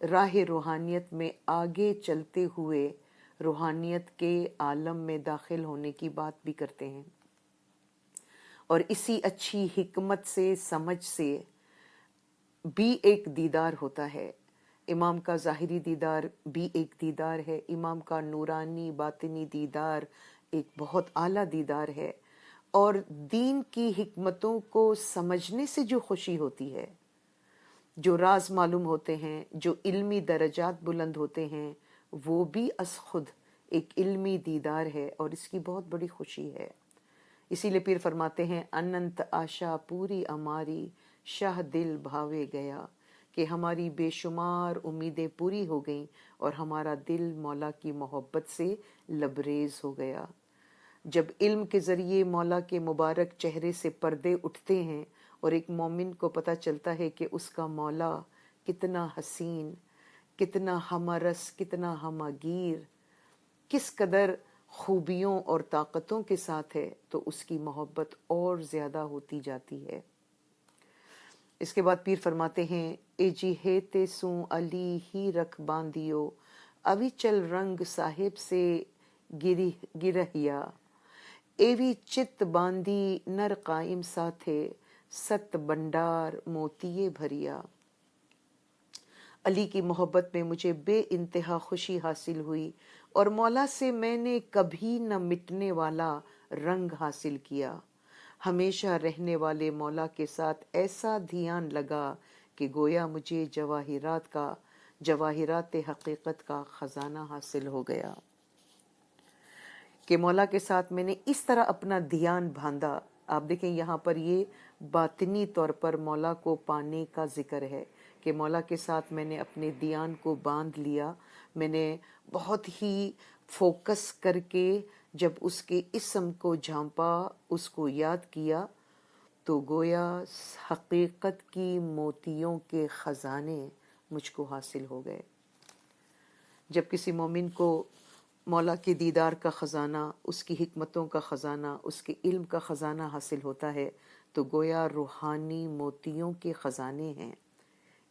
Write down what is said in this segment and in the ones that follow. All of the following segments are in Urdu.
راہ روحانیت میں آگے چلتے ہوئے روحانیت کے عالم میں داخل ہونے کی بات بھی کرتے ہیں، اور اسی اچھی حکمت سے سمجھ سے بھی ایک دیدار ہوتا ہے۔ امام کا ظاہری دیدار بھی ایک دیدار ہے، امام کا نورانی باطنی دیدار ایک بہت اعلیٰ دیدار ہے، اور دین کی حکمتوں کو سمجھنے سے جو خوشی ہوتی ہے، جو راز معلوم ہوتے ہیں، جو علمی درجات بلند ہوتے ہیں، وہ بھی از خود ایک علمی دیدار ہے اور اس کی بہت بڑی خوشی ہے۔ اسی لیے پیر فرماتے ہیں اننت آشا پوری اماری شاہ دل بھاوے گیا، کہ ہماری بے شمار امیدیں پوری ہو گئیں اور ہمارا دل مولا کی محبت سے لبریز ہو گیا۔ جب علم کے ذریعے مولا کے مبارک چہرے سے پردے اٹھتے ہیں اور ایک مومن کو پتہ چلتا ہے کہ اس کا مولا کتنا حسین، کتنا ہمرس، کتنا ہمگیر، کس قدر خوبیوں اور طاقتوں کے ساتھ ہے، تو اس کی محبت اور زیادہ ہوتی جاتی ہے۔ اس کے بعد پیر فرماتے ہیں اے جی ہے تے سوں علی ہی رکھ باندھیو، اوی چل رنگ صاحب سے گرہیا، ایوی چت باندھی نر قائم ساتھے، ست بنڈار موتیے بھریا۔ علی کی محبت میں مجھے بے انتہا خوشی حاصل ہوئی اور مولا سے میں نے کبھی نہ مٹنے والا رنگ حاصل کیا۔ ہمیشہ رہنے والے مولا کے ساتھ ایسا دھیان لگا کہ گویا مجھے جواہرات حقیقت کا خزانہ حاصل ہو گیا، کہ مولا کے ساتھ میں نے اس طرح اپنا دھیان باندھا۔ آپ دیکھیں یہاں پر یہ باطنی طور پر مولا کو پانے کا ذکر ہے کہ مولا کے ساتھ میں نے اپنے دھیان کو باندھ لیا، میں نے بہت ہی فوکس کر کے جب اس کے اسم کو جھانپا، اس کو یاد کیا، تو گویا حقیقت کی موتیوں کے خزانے مجھ کو حاصل ہو گئے۔ جب کسی مومن کو مولا کے دیدار کا خزانہ، اس کی حکمتوں کا خزانہ، اس کے علم کا خزانہ حاصل ہوتا ہے تو گویا روحانی موتیوں کے خزانے ہیں۔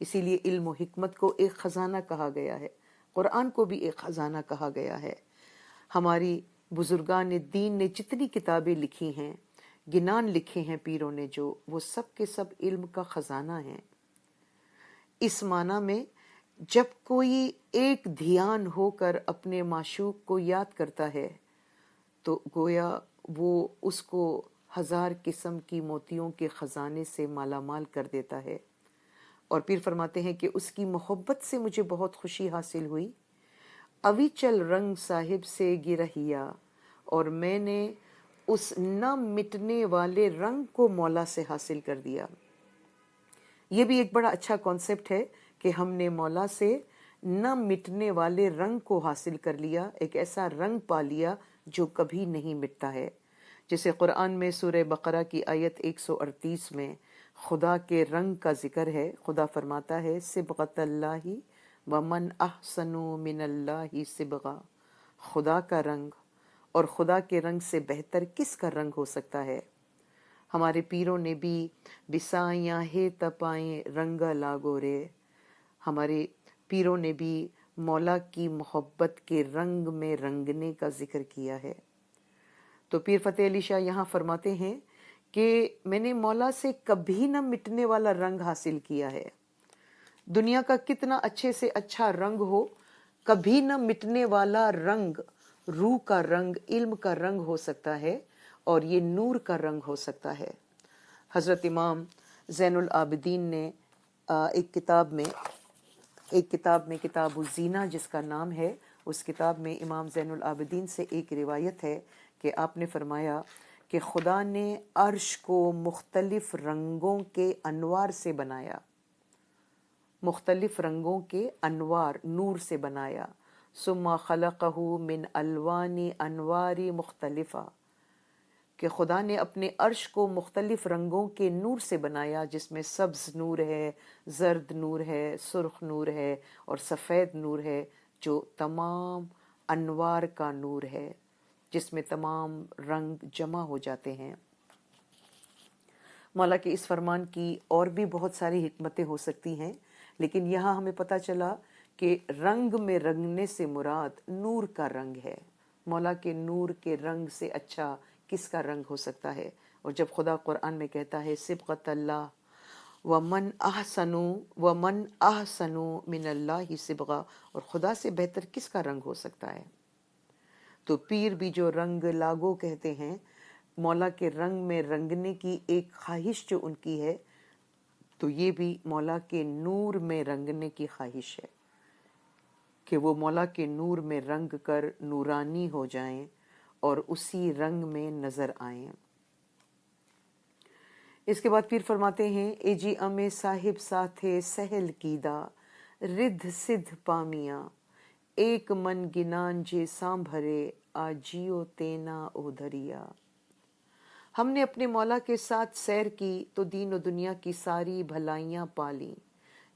اسی لیے علم و حکمت کو ایک خزانہ کہا گیا ہے، قرآن کو بھی ایک خزانہ کہا گیا ہے۔ ہماری بزرگان دین نے جتنی کتابیں لکھی ہیں، گنان لکھے ہیں پیروں نے جو، وہ سب کے سب علم کا خزانہ ہیں۔ اس معنی میں جب کوئی ایک دھیان ہو کر اپنے معشوق کو یاد کرتا ہے تو گویا وہ اس کو ہزار قسم کی موتیوں کے خزانے سے مالا مال کر دیتا ہے۔ اور پیر فرماتے ہیں کہ اس کی محبت سے مجھے بہت خوشی حاصل ہوئی، اوی چل رنگ صاحب سے گرہیا، اور میں نے اس نہ مٹنے والے رنگ کو مولا سے حاصل کر دیا۔ یہ بھی ایک بڑا اچھا کانسیپٹ ہے کہ ہم نے مولا سے نہ مٹنے والے رنگ کو حاصل کر لیا، ایک ایسا رنگ پا لیا جو کبھی نہیں مٹتا ہے۔ جیسے قرآن میں سورہ بقرہ کی آیت 138 میں خدا کے رنگ کا ذکر ہے، خدا فرماتا ہے صبغۃ اللہ ومن احسن من اللہ صبغہ، خدا کا رنگ، اور خدا کے رنگ سے بہتر کس کا رنگ ہو سکتا ہے۔ ہمارے پیروں نے بھی بسائیاں ہے تپائیں رنگ لاگو رے، ہمارے پیروں نے بھی مولا کی محبت کے رنگ میں رنگنے کا ذکر کیا ہے۔ تو پیر فتح علی شاہ یہاں فرماتے ہیں کہ میں نے مولا سے کبھی نہ مٹنے والا رنگ حاصل کیا ہے۔ دنیا کا کتنا اچھے سے اچھا رنگ ہو، کبھی نہ مٹنے والا رنگ روح کا رنگ، علم کا رنگ ہو سکتا ہے، اور یہ نور کا رنگ ہو سکتا ہے۔ حضرت امام زین العابدین نے ایک کتاب میں کتاب الزینہ جس کا نام ہے، اس کتاب میں امام زین العابدین سے ایک روایت ہے کہ آپ نے فرمایا کہ خدا نے عرش کو مختلف رنگوں کے انوار سے بنایا، مختلف رنگوں کے انوار نور سے بنایا، ثم خلقہ من الوان انوار مختلفہ، کہ خدا نے اپنے عرش کو مختلف رنگوں کے نور سے بنایا، جس میں سبز نور ہے، زرد نور ہے، سرخ نور ہے اور سفید نور ہے، جو تمام انوار کا نور ہے، جس میں تمام رنگ جمع ہو جاتے ہیں۔ مولا کے اس فرمان کی اور بھی بہت ساری حکمتیں ہو سکتی ہیں، لیکن یہاں ہمیں پتہ چلا کہ رنگ میں رنگنے سے مراد نور کا رنگ ہے. مولا کے نور کے رنگ سے اچھا کس کا رنگ ہو سکتا ہے؟ اور جب خدا قرآن میں کہتا ہے صبغۃ اللہ ومن احسن من اللہ صبغہ، اور خدا سے بہتر کس کا رنگ ہو سکتا ہے؟ تو پیر بھی جو رنگ لاگو کہتے ہیں، مولا کے رنگ میں رنگنے کی ایک خواہش جو ان کی ہے، تو یہ بھی مولا کے نور میں رنگنے کی خواہش ہے کہ وہ مولا کے نور میں رنگ کر نورانی ہو جائیں اور اسی رنگ میں نظر آئیں. اس کے بعد پیر فرماتے ہیں اے جی امے صاحب ساتھے سہل کیدا ردھ سدھ پامیاں ایک من گنان جے سانبھرے آجیو تینا او دھریا. ہم نے اپنے مولا کے ساتھ سیر کی تو دین و دنیا کی ساری بھلائیاں پالیں.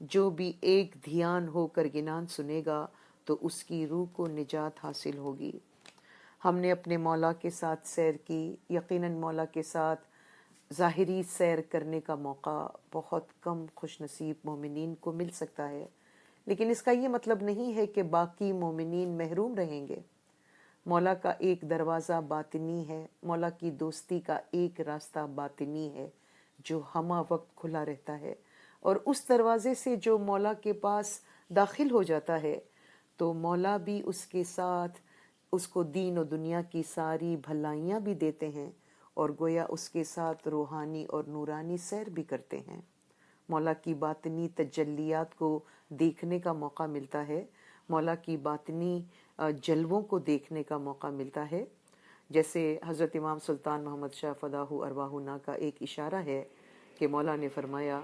جو بھی ایک دھیان ہو کر گنان سنے گا تو اس کی روح کو نجات حاصل ہوگی. ہم نے اپنے مولا کے ساتھ سیر کی. یقیناً مولا کے ساتھ ظاہری سیر کرنے کا موقع بہت کم خوش نصیب مومنین کو مل سکتا ہے، لیکن اس کا یہ مطلب نہیں ہے کہ باقی مومنین محروم رہیں گے. مولا کا ایک دروازہ باطنی ہے، مولا کی دوستی کا ایک راستہ باطنی ہے جو ہمہ وقت کھلا رہتا ہے، اور اس دروازے سے جو مولا کے پاس داخل ہو جاتا ہے تو مولا بھی اس کے ساتھ اس کو دین و دنیا کی ساری بھلائیاں بھی دیتے ہیں اور گویا اس کے ساتھ روحانی اور نورانی سیر بھی کرتے ہیں. مولا کی باطنی تجلیات کو دیکھنے کا موقع ملتا ہے، مولا کی باطنی جلووں کو دیکھنے کا موقع ملتا ہے. جیسے حضرت امام سلطان محمد شاہ فداہ ارواحنا کا ایک اشارہ ہے کہ مولا نے فرمایا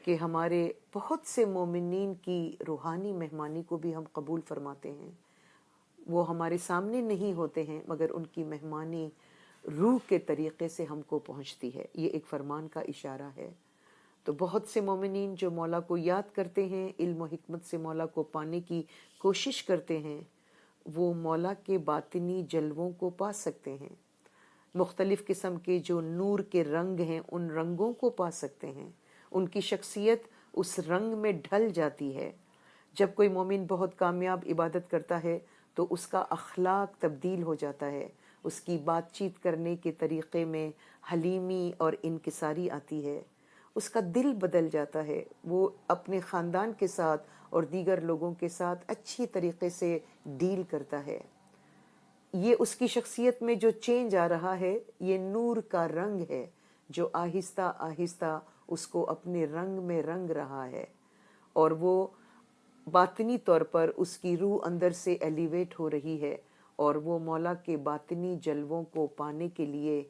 کہ ہمارے بہت سے مومنین کی روحانی مہمانی کو بھی ہم قبول فرماتے ہیں. وہ ہمارے سامنے نہیں ہوتے ہیں مگر ان کی مہمانی روح کے طریقے سے ہم کو پہنچتی ہے. یہ ایک فرمان کا اشارہ ہے. تو بہت سے مومنین جو مولا کو یاد کرتے ہیں، علم و حکمت سے مولا کو پانے کی کوشش کرتے ہیں، وہ مولا کے باطنی جلووں کو پا سکتے ہیں. مختلف قسم کے جو نور کے رنگ ہیں ان رنگوں کو پا سکتے ہیں. ان کی شخصیت اس رنگ میں ڈھل جاتی ہے. جب کوئی مومن بہت کامیاب عبادت کرتا ہے تو اس کا اخلاق تبدیل ہو جاتا ہے. اس کی بات چیت کرنے کے طریقے میں حلیمی اور انکساری آتی ہے. اس کا دل بدل جاتا ہے. وہ اپنے خاندان کے ساتھ اور دیگر لوگوں کے ساتھ اچھی طریقے سے ڈیل کرتا ہے. یہ اس کی شخصیت میں جو چینج آ رہا ہے یہ نور کا رنگ ہے جو آہستہ آہستہ اس کو اپنے رنگ میں رنگ رہا ہے، اور وہ باطنی طور پر اس کی روح اندر سے ایلیویٹ ہو رہی ہے اور وہ مولا کے باطنی جلووں کو پانے کے لیے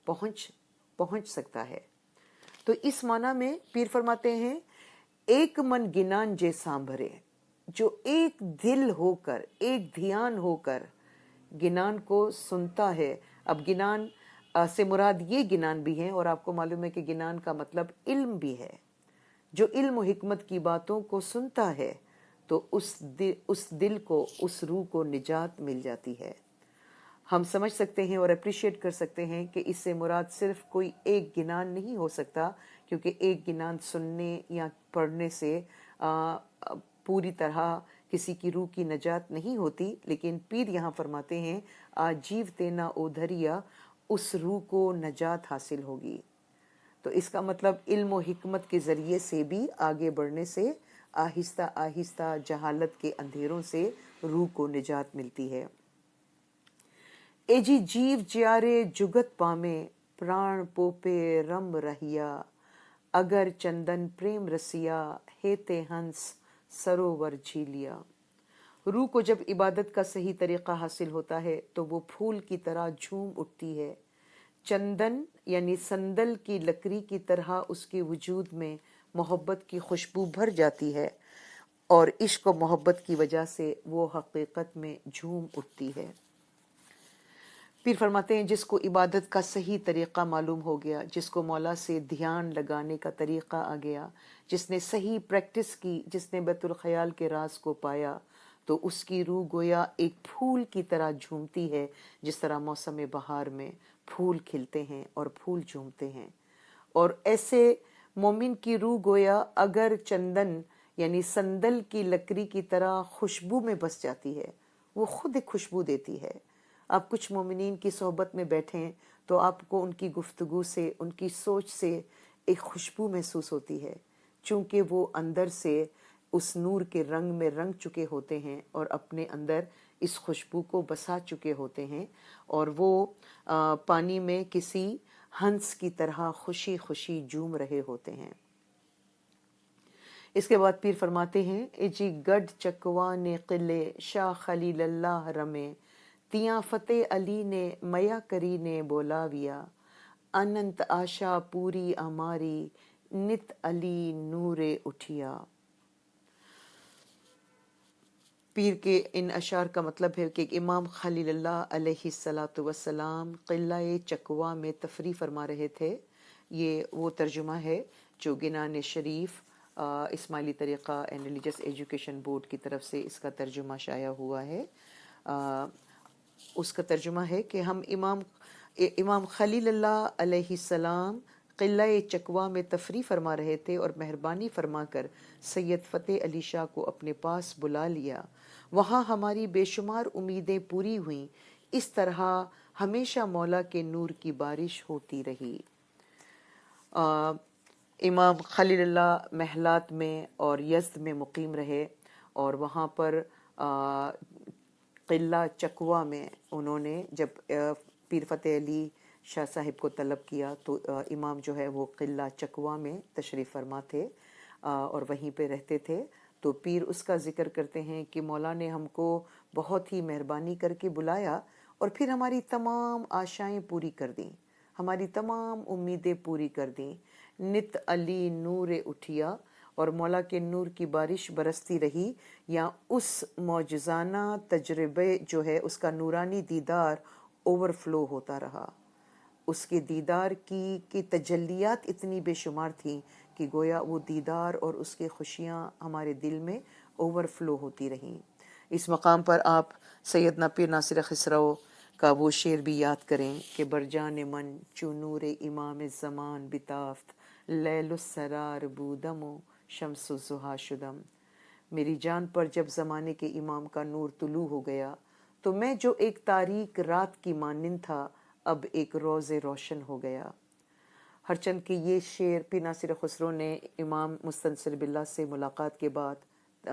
پہنچ سکتا ہے. تو اس معنی میں پیر فرماتے ہیں ایک من گنان جے سانبھرے، جو ایک دل ہو کر ایک دھیان ہو کر گنان کو سنتا ہے. اب گنان سے مراد یہ گنان بھی ہیں، اور آپ کو معلوم ہے کہ گنان کا مطلب علم بھی ہے. جو علم و حکمت کی باتوں کو سنتا ہے تو اس دل کو، اس روح کو نجات مل جاتی ہے. ہم سمجھ سکتے ہیں اور اپریشیٹ کر سکتے ہیں کہ اس سے مراد صرف کوئی ایک گنان نہیں ہو سکتا، کیونکہ ایک گنان سننے یا پڑھنے سے پوری طرح کسی کی روح کی نجات نہیں ہوتی. لیکن پیر یہاں فرماتے ہیں آجیو تینا او دھریا، اس روح کو نجات حاصل ہوگی. تو اس کا مطلب علم و حکمت کے ذریعے سے بھی آگے بڑھنے سے آہستہ آہستہ جہالت کے اندھیروں سے روح کو نجات ملتی ہے. اے جی جیو جیارے جگت پامے پران پوپے رم رہیا اگر چندن پریم رسیا ہیتے ہنس سروور جھیلیا. روح کو جب عبادت کا صحیح طریقہ حاصل ہوتا ہے تو وہ پھول کی طرح جھوم اٹھتی ہے. چندن یعنی سندل کی لکڑی کی طرح اس کے وجود میں محبت کی خوشبو بھر جاتی ہے، اور عشق و محبت کی وجہ سے وہ حقیقت میں جھوم اٹھتی ہے. پیر فرماتے ہیں جس کو عبادت کا صحیح طریقہ معلوم ہو گیا، جس کو مولا سے دھیان لگانے کا طریقہ آ گیا، جس نے صحیح پریکٹس کی، جس نے بیت الخیال کے راز کو پایا، تو اس کی روح گویا ایک پھول کی طرح جھومتی ہے، جس طرح موسم بہار میں پھول کھلتے ہیں اور پھول جھومتے ہیں. اور ایسے مومن کی روح گویا اگر چندن یعنی سندل کی لکڑی کی طرح خوشبو میں بس جاتی ہے، وہ خود ایک خوشبو دیتی ہے۔ آپ کچھ مومنین کی صحبت میں بیٹھیں تو آپ کو ان کی گفتگو سے، ان کی سوچ سے ایک خوشبو محسوس ہوتی ہے، چونکہ وہ اندر سے اس نور کے رنگ میں رنگ چکے ہوتے ہیں اور اپنے اندر اس خوشبو کو بسا چکے ہوتے ہیں، اور وہ پانی میں کسی ہنس کی طرح خوشی خوشی جھوم رہے ہوتے ہیں۔ اس کے بعد پیر فرماتے ہیں، اجی گڈ چکوانے قلے شاہ خلیل اللہ رمے، تیاں فتح علی نے میا کری نے بولاویا، اننت آشا پوری ہماری نت علی نورے اٹھیا۔ پیر کے ان اشعار کا مطلب ہے کہ امام خلیل اللہ علیہ الصلاۃ والسلام قلعہ چکوا میں تفریح فرما رہے تھے۔ یہ وہ ترجمہ ہے جو گنان شریف اسماعیلی طریقہ اینڈ ریلیجس ایجوکیشن بورڈ کی طرف سے اس کا ترجمہ شائع ہوا ہے۔ اس کا ترجمہ ہے کہ ہم امام خلیل اللہ علیہ السلام قلعہ چکوا میں تفریح فرما رہے تھے اور مہربانی فرما کر سید فتح علی شاہ کو اپنے پاس بلا لیا۔ وہاں ہماری بے شمار امیدیں پوری ہوئیں، اس طرح ہمیشہ مولا کے نور کی بارش ہوتی رہی۔ امام خلیل اللہ محلات میں اور یزد میں مقیم رہے، اور وہاں پر قلعہ چکوا میں انہوں نے جب پیر فتح علی شاہ صاحب کو طلب کیا تو امام جو ہے وہ قلعہ چکوا میں تشریف فرما تھے اور وہیں پہ رہتے تھے۔ تو پیر اس کا ذکر کرتے ہیں کہ مولا نے ہم کو بہت ہی مہربانی کر کے بلایا اور پھر ہماری تمام آشائیں پوری کر دیں، ہماری تمام امیدیں پوری کر دیں۔ نت علی نور اٹھیا، اور مولا کے نور کی بارش برستی رہی، یا اس معجزانہ تجربے جو ہے اس کا نورانی دیدار اوور فلو ہوتا رہا۔ اس کے دیدار کی تجلیات اتنی بے شمار تھیں کہ گویا وہ دیدار اور اس کے خوشیاں ہمارے دل میں اوور فلو ہوتی رہیں۔ اس مقام پر آپ سیدنا پیر ناصر خسرو کا وہ شعر بھی یاد کریں کہ برجان من چو نور امام زمان بتافت، لیل السرار بودم و شمس الضحیٰ شدم۔ میری جان پر جب زمانے کے امام کا نور طلوع ہو گیا تو میں جو ایک تاریک رات کی مانند تھا اب ایک روز روشن ہو گیا۔ ہرچند کہ یہ شعر پیر ناصر خسرو نے امام مستنصر باللہ سے ملاقات کے بعد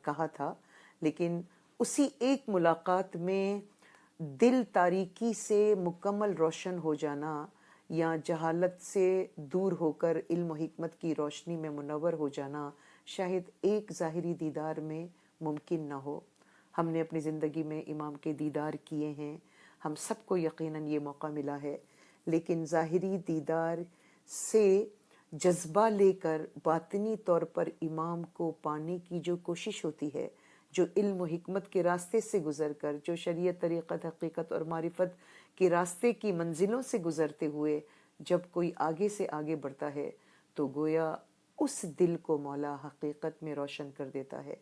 کہا تھا، لیکن اسی ایک ملاقات میں دل تاریکی سے مکمل روشن ہو جانا یا جہالت سے دور ہو کر علم و حکمت کی روشنی میں منور ہو جانا شاید ایک ظاہری دیدار میں ممکن نہ ہو۔ ہم نے اپنی زندگی میں امام کے دیدار کیے ہیں، ہم سب کو یقیناً یہ موقع ملا ہے، لیکن ظاہری دیدار سے جذبہ لے کر باطنی طور پر امام کو پانے کی جو کوشش ہوتی ہے، جو علم و حکمت کے راستے سے گزر کر، جو شریعت، طریقت، حقیقت اور معرفت کے راستے کی منزلوں سے گزرتے ہوئے جب کوئی آگے سے آگے بڑھتا ہے تو گویا اس دل کو مولا حقیقت میں روشن کر دیتا ہے۔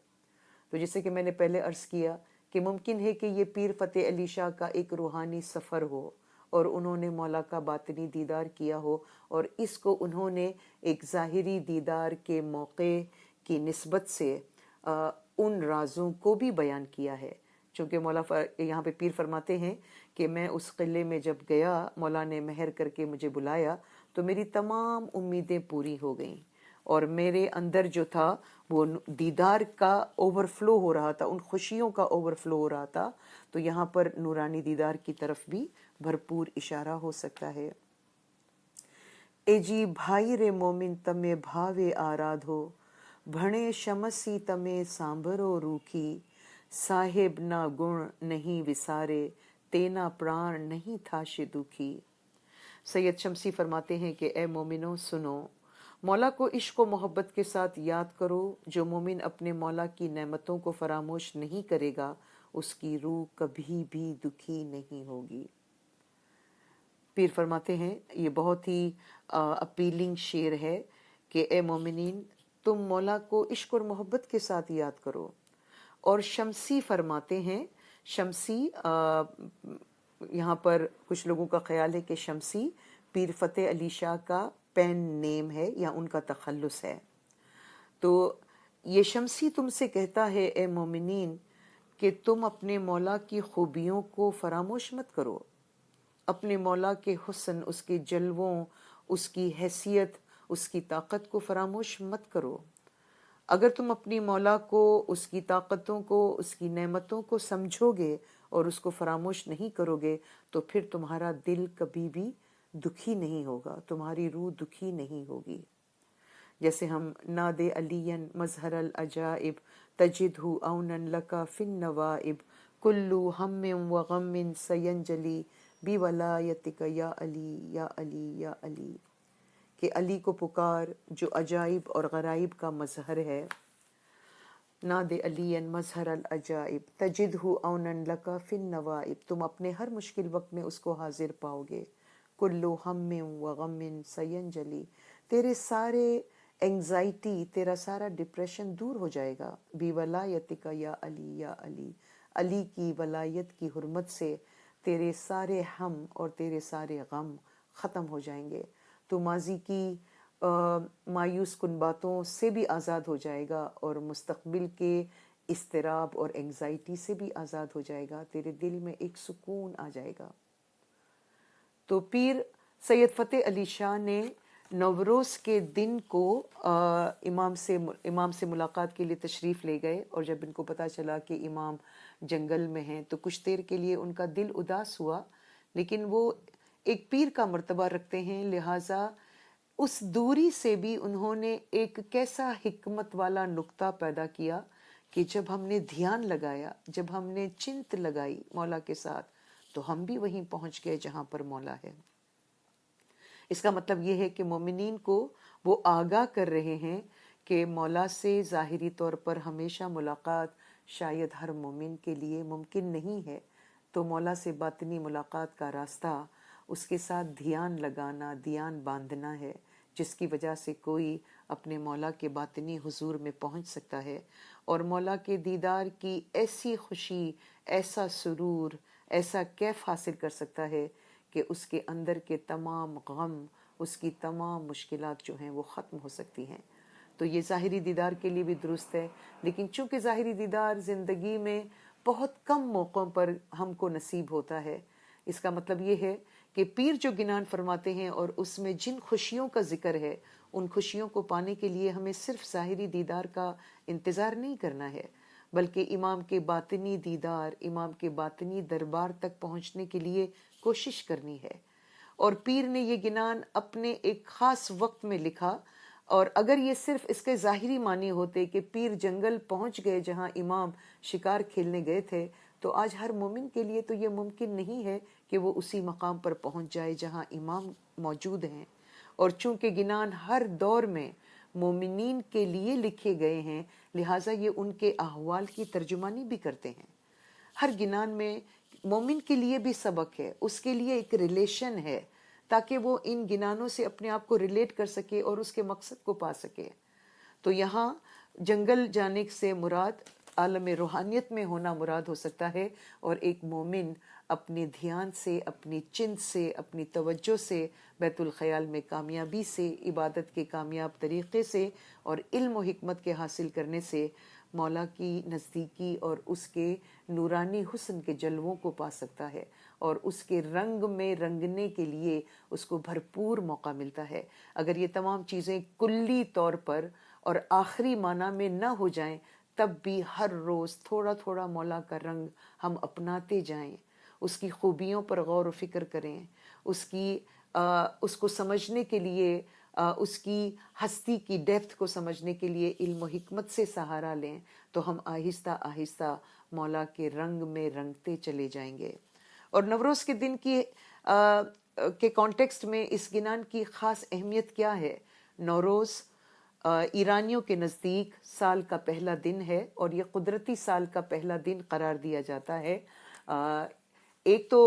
تو جیسے کہ میں نے پہلے عرض کیا کہ ممکن ہے کہ یہ پیر فتح علی شاہ کا ایک روحانی سفر ہو اور انہوں نے مولا کا باطنی دیدار کیا ہو، اور اس کو انہوں نے ایک ظاہری دیدار کے موقع کی نسبت سے ان رازوں کو بھی بیان کیا ہے۔ چونکہ مولا یہاں پہ پیر فرماتے ہیں کہ میں اس قلعے میں جب گیا، مولا نے مہر کر کے مجھے بلایا تو میری تمام امیدیں پوری ہو گئیں، اور میرے اندر جو تھا وہ دیدار کا اوور فلو ہو رہا تھا، ان خوشیوں کا اوور فلو ہو رہا تھا۔ تو یہاں پر نورانی دیدار کی طرف بھی بھرپور اشارہ ہو سکتا ہے۔ اے جی بھائی رے مومن تمہیں بھاوے آراد ہو، بھنے شمسی تمہیں سانبرو روکھی، صاحب نہ گن نہیں وسارے، تینا پران نہیں تھاشے دکھی۔ سید شمسی فرماتے ہیں کہ اے مومنوں سنو، مولا کو عشق و محبت کے ساتھ یاد کرو۔ جو مومن اپنے مولا کی نعمتوں کو فراموش نہیں کرے گا اس کی روح کبھی بھی دکھی نہیں ہوگی۔ پیر فرماتے ہیں یہ بہت ہی اپیلنگ شعر ہے کہ اے مومنین تم مولا کو عشق اور محبت کے ساتھ یاد کرو۔ اور شمسی فرماتے ہیں، شمسی یہاں پر کچھ لوگوں کا خیال ہے کہ شمسی پیر فتح علی شاہ کا پین نیم ہے یا ان کا تخلص ہے۔ تو یہ شمسی تم سے کہتا ہے اے مومنین کہ تم اپنے مولا کی خوبیوں کو فراموش مت کرو، اپنے مولا کے حسن، اس کے جلووں، اس کی حیثیت، اس کی طاقت کو فراموش مت کرو۔ اگر تم اپنی مولا کو، اس کی طاقتوں کو، اس کی نعمتوں کو سمجھو گے اور اس کو فراموش نہیں کرو گے تو پھر تمہارا دل کبھی بھی دکھی نہیں ہوگا، تمہاری روح دکھی نہیں ہوگی۔ جیسے ہم ناد علین مظہر العجائب تجدہ اونا لکا فی النوائب کلو ہم و غم سینجلی بی ولایتک یا علی یا علی یا علی، کہ علی کو پکار جو عجائب اور غرائب کا مظہر ہے۔ ناد علی مظہر العجائب تجدہ اونا لکا فی النوائب، تم اپنے ہر مشکل وقت میں اس کو حاضر پاؤ گے۔ کلو ہم و غم سینجلی، تیرے سارے انگزائٹی، تیرا سارا ڈپریشن دور ہو جائے گا۔ بی ولایتک یا علی یا علی، علی کی ولایت کی حرمت سے تیرے سارے ہم اور تیرے سارے غم ختم ہو جائیں گے۔ تو ماضی کی مایوس کن باتوں سے بھی آزاد ہو جائے گا اور مستقبل کے اضطراب اور انگزائٹی سے بھی آزاد ہو جائے گا، تیرے دل میں ایک سکون آ جائے گا۔ تو پیر سید فتح علی شاہ نے نوروز کے دن کو امام سے ملاقات کے لیے تشریف لے گئے، اور جب ان کو پتہ چلا کہ امام جنگل میں ہیں تو کچھ دیر کے لیے ان کا دل اداس ہوا، لیکن وہ ایک پیر کا مرتبہ رکھتے ہیں، لہٰذا اس دوری سے بھی انہوں نے ایک کیسا حکمت والا نکتہ پیدا کیا کہ جب ہم نے دھیان لگایا، جب ہم نے چنت لگائی مولا کے ساتھ، تو ہم بھی وہیں پہنچ گئے جہاں پر مولا ہے۔ اس کا مطلب یہ ہے کہ مومنین کو وہ آگاہ کر رہے ہیں کہ مولا سے ظاہری طور پر ہمیشہ ملاقات شاید ہر مومن کے لیے ممکن نہیں ہے، تو مولا سے باطنی ملاقات کا راستہ اس کے ساتھ دھیان لگانا، دھیان باندھنا ہے، جس کی وجہ سے کوئی اپنے مولا کے باطنی حضور میں پہنچ سکتا ہے اور مولا کے دیدار کی ایسی خوشی، ایسا سرور، ایسا کیف حاصل کر سکتا ہے کہ اس کے اندر کے تمام غم، اس کی تمام مشکلات جو ہیں وہ ختم ہو سکتی ہیں۔ تو یہ ظاہری دیدار کے لیے بھی درست ہے، لیکن چونکہ ظاہری دیدار زندگی میں بہت کم موقعوں پر ہم کو نصیب ہوتا ہے، اس کا مطلب یہ ہے کہ پیر جو گنان فرماتے ہیں اور اس میں جن خوشیوں کا ذکر ہے، ان خوشیوں کو پانے کے لیے ہمیں صرف ظاہری دیدار کا انتظار نہیں کرنا ہے، بلکہ امام کے باطنی دیدار، امام کے باطنی دربار تک پہنچنے کے لیے کوشش کرنی ہے۔ اور پیر نے یہ گنان اپنے ایک خاص وقت میں لکھا، اور اگر یہ صرف اس کے ظاہری معنی ہوتے کہ پیر جنگل پہنچ گئے جہاں امام شکار کھیلنے گئے تھے، تو آج ہر مومن کے لیے تو یہ ممکن نہیں ہے کہ وہ اسی مقام پر پہنچ جائے جہاں امام موجود ہیں۔ اور چونکہ گنان ہر دور میں مومنین کے لیے لکھے گئے ہیں، لہٰذا یہ ان کے احوال کی ترجمانی بھی کرتے ہیں۔ ہر گنان میں مومن کے لیے بھی سبق ہے، اس کے لیے ایک ریلیشن ہے، تاکہ وہ ان گنانوں سے اپنے آپ کو ریلیٹ کر سکے اور اس کے مقصد کو پا سکے۔ تو یہاں جنگل جانے سے مراد عالم روحانیت میں ہونا مراد ہو سکتا ہے، اور ایک مومن اپنے دھیان سے، اپنی چنت سے، اپنی توجہ سے، بیت الخیال میں کامیابی سے، عبادت کے کامیاب طریقے سے اور علم و حکمت کے حاصل کرنے سے مولا کی نزدیکی اور اس کے نورانی حسن کے جلووں کو پا سکتا ہے، اور اس کے رنگ میں رنگنے کے لیے اس کو بھرپور موقع ملتا ہے۔ اگر یہ تمام چیزیں کلی طور پر اور آخری معنی میں نہ ہو جائیں، تب بھی ہر روز تھوڑا تھوڑا مولا کا رنگ ہم اپناتے جائیں، اس کی خوبیوں پر غور و فکر کریں، اس کو سمجھنے کے لیے، اس کی ہستی کی ڈیپتھ کو سمجھنے کے لیے علم و حکمت سے سہارا لیں، تو ہم آہستہ آہستہ مولا کے رنگ میں رنگتے چلے جائیں گے۔ اور نوروز کے دن کے کانٹیکسٹ میں اس گنان کی خاص اہمیت کیا ہے؟ نوروز ایرانیوں کے نزدیک سال کا پہلا دن ہے، اور یہ قدرتی سال کا پہلا دن قرار دیا جاتا ہے۔ ایک تو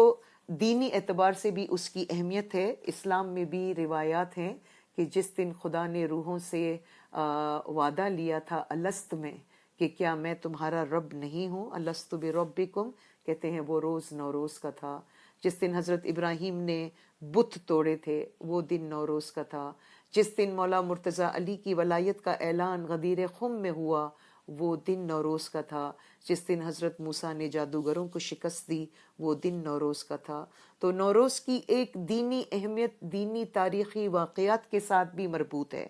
دینی اعتبار سے بھی اس کی اہمیت ہے، اسلام میں بھی روایات ہیں کہ جس دن خدا نے روحوں سے وعدہ لیا تھا الست میں کہ کیا میں تمہارا رب نہیں ہوں، الست بربکم، کہتے ہیں وہ روز نوروز کا تھا۔ جس دن حضرت ابراہیم نے بت توڑے تھے وہ دن نوروز کا تھا۔ جس دن مولا مرتضیٰ علی کی ولایت کا اعلان غدیر خم میں ہوا وہ دن نوروز کا تھا. جس دن حضرت موسیٰ نے جادوگروں کو شکست دی وہ دن نوروز کا تھا. تو نوروز کی ایک دینی اہمیت دینی تاریخی واقعات کے ساتھ بھی مربوط ہے.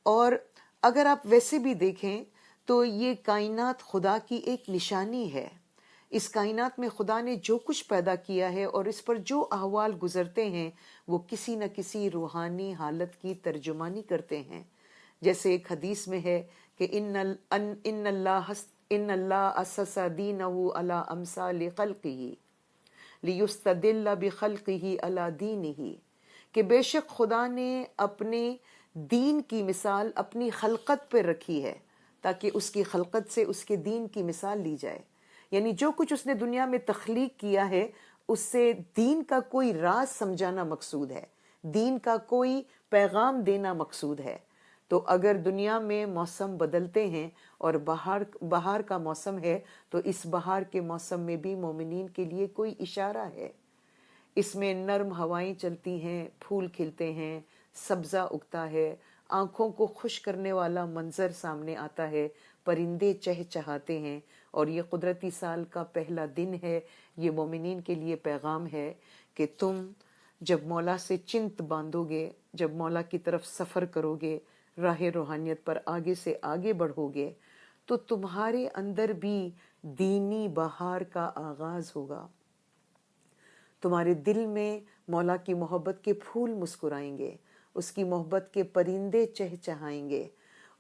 اور اگر آپ ویسے بھی دیکھیں تو یہ کائنات خدا کی ایک نشانی ہے. اس کائنات میں خدا نے جو کچھ پیدا کیا ہے اور اس پر جو احوال گزرتے ہیں وہ کسی نہ کسی روحانی حالت کی ترجمانی کرتے ہیں. جیسے ایک حدیث میں ہے کہ ان اللہ اسس دینہ علی امثال خلقہ لیستدل بخلقہ علی دینہ، کہ بے شک خدا نے اپنے دین کی مثال اپنی خلقت پہ رکھی ہے تاکہ اس کی خلقت سے اس کے دین کی مثال لی جائے. یعنی جو کچھ اس نے دنیا میں تخلیق کیا ہے اس سے دین کا کوئی راز سمجھانا مقصود ہے، دین کا کوئی پیغام دینا مقصود ہے. تو اگر دنیا میں موسم بدلتے ہیں اور بہار کا موسم ہے تو اس بہار کے موسم میں بھی مومنین کے لیے کوئی اشارہ ہے. اس میں نرم ہوائیں چلتی ہیں، پھول کھلتے ہیں، سبزہ اگتا ہے، آنکھوں کو خوش کرنے والا منظر سامنے آتا ہے، پرندے چہچہاتے ہیں. اور یہ قدرتی سال کا پہلا دن ہے. یہ مومنین کے لیے پیغام ہے کہ تم جب مولا سے چنت باندھو گے، جب مولا کی طرف سفر کرو گے، راہ روحانیت پر آگے سے آگے بڑھو گے تو تمہارے اندر بھی دینی بہار کا آغاز ہوگا. تمہارے دل میں مولا کی محبت کے پھول مسکرائیں گے، اس کی محبت کے پرندے چہچہائیں گے،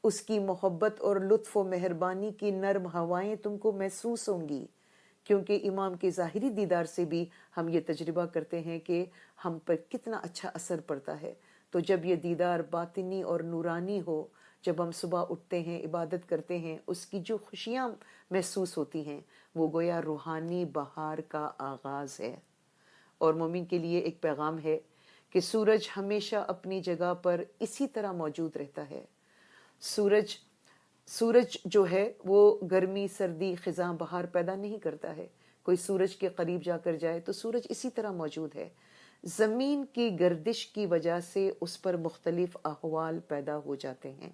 اس کی محبت اور لطف و مہربانی کی نرم ہوائیں تم کو محسوس ہوں گی. کیونکہ امام کے ظاہری دیدار سے بھی ہم یہ تجربہ کرتے ہیں کہ ہم پر کتنا اچھا اثر پڑتا ہے. تو جب یہ دیدار باطنی اور نورانی ہو، جب ہم صبح اٹھتے ہیں عبادت کرتے ہیں، اس کی جو خوشیاں محسوس ہوتی ہیں وہ گویا روحانی بہار کا آغاز ہے. اور مومن کے لیے ایک پیغام ہے کہ سورج ہمیشہ اپنی جگہ پر اسی طرح موجود رہتا ہے. سورج جو ہے وہ گرمی سردی خزاں بہار پیدا نہیں کرتا ہے. کوئی سورج کے قریب جا کر جائے تو سورج اسی طرح موجود ہے. زمین کی گردش کی وجہ سے اس پر مختلف احوال پیدا ہو جاتے ہیں.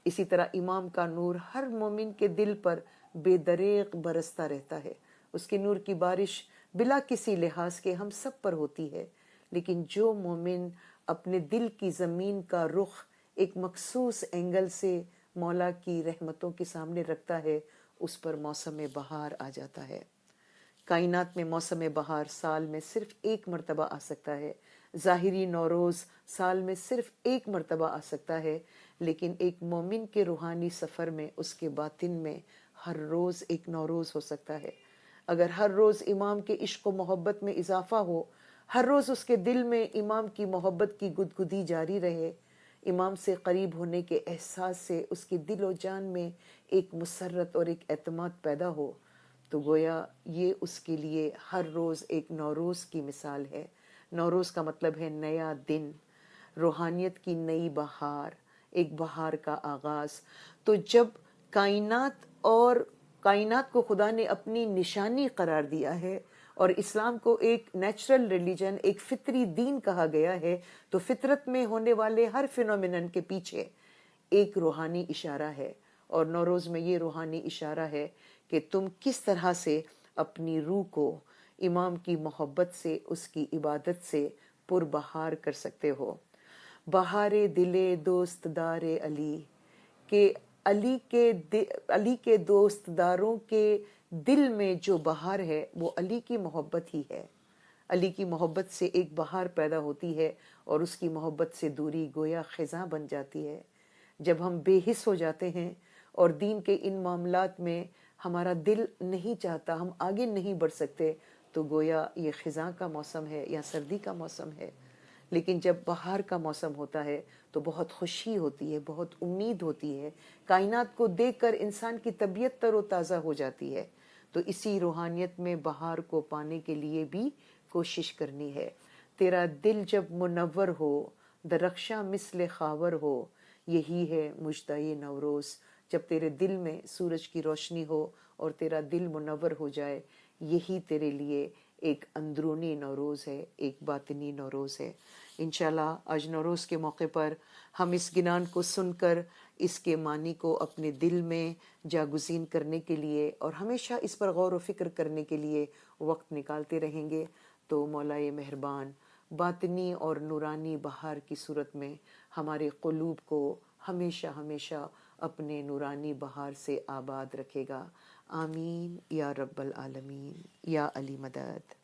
اسی طرح امام کا نور ہر مومن کے دل پر بے دریغ برستا رہتا ہے. اس کے نور کی بارش بلا کسی لحاظ کے ہم سب پر ہوتی ہے. لیکن جو مومن اپنے دل کی زمین کا رخ ایک مخصوص اینگل سے مولا کی رحمتوں کے سامنے رکھتا ہے اس پر موسم بہار آ جاتا ہے. کائنات میں موسم بہار سال میں صرف ایک مرتبہ آ سکتا ہے. ظاہری نوروز سال میں صرف ایک مرتبہ آ سکتا ہے، لیکن ایک مومن کے روحانی سفر میں اس کے باطن میں ہر روز ایک نوروز ہو سکتا ہے. اگر ہر روز امام کے عشق و محبت میں اضافہ ہو، ہر روز اس کے دل میں امام کی محبت کی گدگدی جاری رہے، امام سے قریب ہونے کے احساس سے اس کی دل و جان میں ایک مسرت اور ایک اعتماد پیدا ہو، تو گویا یہ اس کے لیے ہر روز ایک نوروز کی مثال ہے. نوروز کا مطلب ہے نیا دن، روحانیت کی نئی بہار، ایک بہار کا آغاز. تو جب کائنات کو خدا نے اپنی نشانی قرار دیا ہے اور اسلام کو ایک نیچرل ریلیجن، ایک فطری دین کہا گیا ہے، تو فطرت میں ہونے والے ہر فینومینن کے پیچھے ایک روحانی اشارہ ہے. اور نوروز میں یہ روحانی اشارہ ہے کہ تم کس طرح سے اپنی روح کو امام کی محبت سے، اس کی عبادت سے پربہار کر سکتے ہو. بہار دل دوست دار علی، کہ علی کے دوست داروں کے دل میں جو بہار ہے وہ علی کی محبت ہی ہے. علی کی محبت سے ایک بہار پیدا ہوتی ہے اور اس کی محبت سے دوری گویا خزاں بن جاتی ہے. جب ہم بے حس ہو جاتے ہیں اور دین کے ان معاملات میں ہمارا دل نہیں چاہتا، ہم آگے نہیں بڑھ سکتے، تو گویا یہ خزاں کا موسم ہے یا سردی کا موسم ہے. لیکن جب بہار کا موسم ہوتا ہے تو بہت خوشی ہوتی ہے، بہت امید ہوتی ہے. کائنات کو دیکھ کر انسان کی طبیعت تر و تازہ ہو جاتی ہے. تو اسی روحانیت میں بہار کو پانے کے لیے بھی کوشش کرنی ہے. تیرا دل جب منور ہو، درخشاں مثل خاور ہو، یہی ہے مژدہ نوروز. جب تیرے دل میں سورج کی روشنی ہو اور تیرا دل منور ہو جائے، یہی تیرے لیے ایک اندرونی نوروز ہے، ایک باطنی نوروز ہے. انشاءاللہ آج نوروز کے موقع پر ہم اس گنان کو سن کر اس کے معنی کو اپنے دل میں جاگزین کرنے کے لیے اور ہمیشہ اس پر غور و فکر کرنے کے لیے وقت نکالتے رہیں گے. تو مولا مہربان باطنی اور نورانی بہار کی صورت میں ہمارے قلوب کو ہمیشہ ہمیشہ اپنے نورانی بہار سے آباد رکھے گا. آمین یا رب العالمین یا علی مدد.